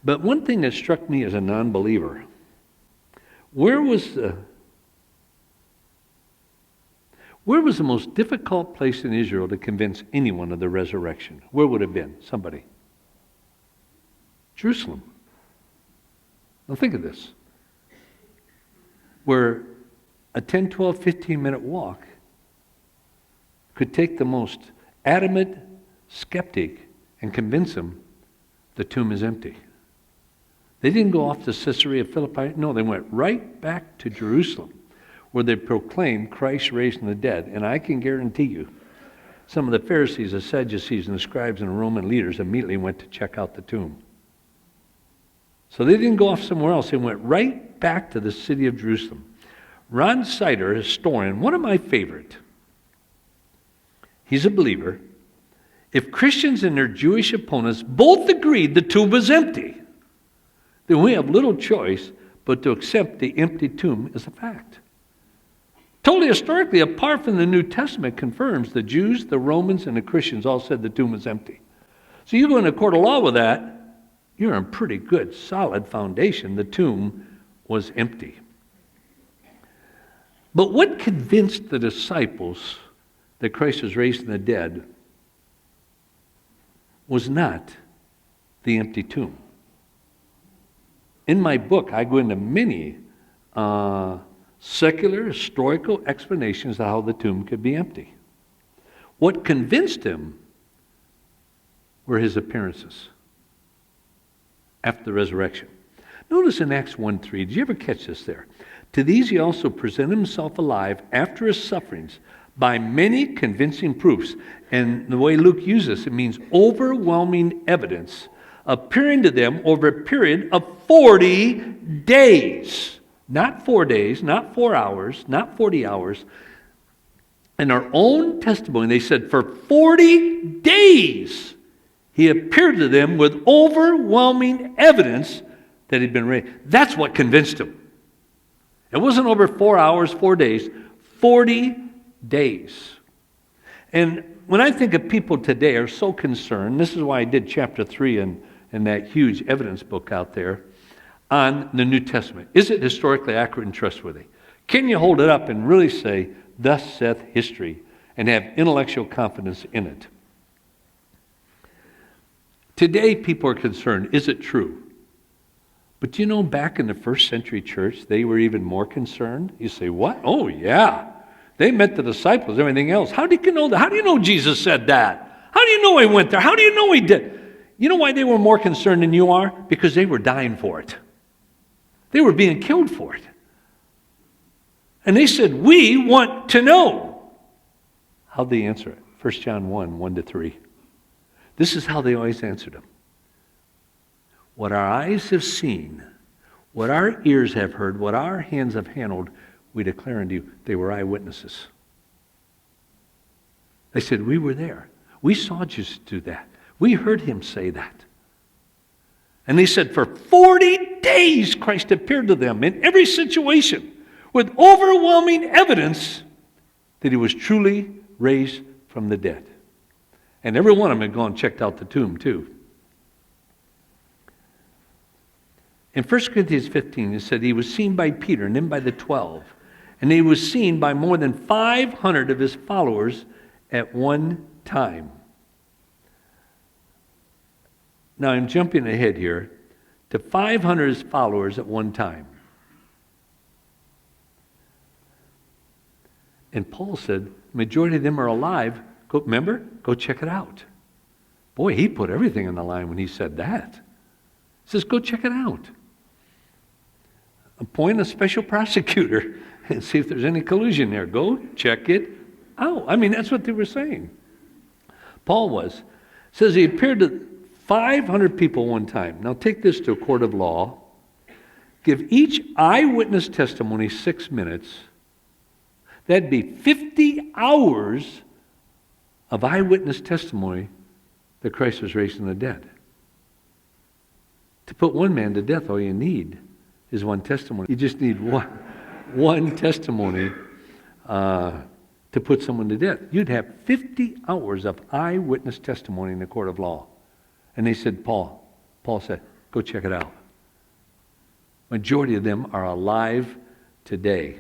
But one thing that struck me as a non-believer, where was the most difficult place in Israel to convince anyone of the resurrection? Where would it have been? Somebody. Jerusalem. Now think of this. Where a 10, 12, 15-minute walk could take the most adamant skeptic and convince him the tomb is empty. They didn't go off to Caesarea Philippi. No, they went right back to Jerusalem, where they proclaimed Christ raised from the dead. And I can guarantee you, some of the Pharisees, the Sadducees, and the scribes and the Roman leaders immediately went to check out the tomb. So they didn't go off somewhere else. They went right back to the city of Jerusalem. Ron Sider, a historian, one of my favorite, he's a believer. If Christians and their Jewish opponents both agreed the tomb was empty, then we have little choice but to accept the empty tomb as a fact. Totally historically, apart from the New Testament, confirms the Jews, the Romans, and the Christians all said the tomb was empty. So you go into a court of law with that, you're on pretty good, solid foundation. The tomb was empty. But what convinced the disciples that Christ was raised from the dead was not the empty tomb. In my book, I go into many secular, historical explanations of how the tomb could be empty. What convinced him were his appearances after the resurrection. Notice in Acts 1:3, did you ever catch this there? To these he also presented himself alive after his sufferings by many convincing proofs. And the way Luke uses it means overwhelming evidence, appearing to them over a period of 40 days. Not 4 days, not 4 hours, not 40 hours. In our own testimony, they said for 40 days he appeared to them with overwhelming evidence that he'd been raised. That's what convinced him. It wasn't over 4 hours, 4 days, 40 days. And when I think of people today are so concerned, this is why I did chapter 3 in that huge evidence book out there on the New Testament. Is it historically accurate and trustworthy? Can you hold it up and really say, thus saith history, and have intellectual confidence in it? Today, people are concerned, is it true? But do you know, back in the first century church, they were even more concerned? You say, what? Oh, yeah. They met the disciples, everything else. How do you know that? How do you know Jesus said that? How do you know he went there? How do you know he did? You know why they were more concerned than you are? Because they were dying for it. They were being killed for it. And they said, we want to know. How'd they answer it? 1 John 1:1-3. This is how they always answered him. What our eyes have seen, what our ears have heard, what our hands have handled, we declare unto you. They were eyewitnesses. They said, we were there. We saw Jesus do that. We heard him say that. And they said, for 40 days Christ appeared to them in every situation with overwhelming evidence that he was truly raised from the dead. And every one of them had gone and checked out the tomb too. In 1 Corinthians 15, it said he was seen by Peter and then by the 12. And he was seen by more than 500 of his followers at one time. Now I'm jumping ahead here to 500 of his followers at one time. And Paul said, the majority of them are alive. Remember? Go check it out. Boy, he put everything on the line when he said that. He says, go check it out. Appoint a special prosecutor and see if there's any collusion there. Go check it out. I mean, that's what they were saying. Paul was. Says he appeared to 500 people one time. Now take this to a court of law. Give each eyewitness testimony 6 minutes. That'd be 50 hours of eyewitness testimony that Christ was raised from the dead. To put one man to death, all you need is one testimony. You just need one testimony to put someone to death. You'd have 50 hours of eyewitness testimony in the court of law. And they said, Paul said, Go check it out. Majority of them are alive today.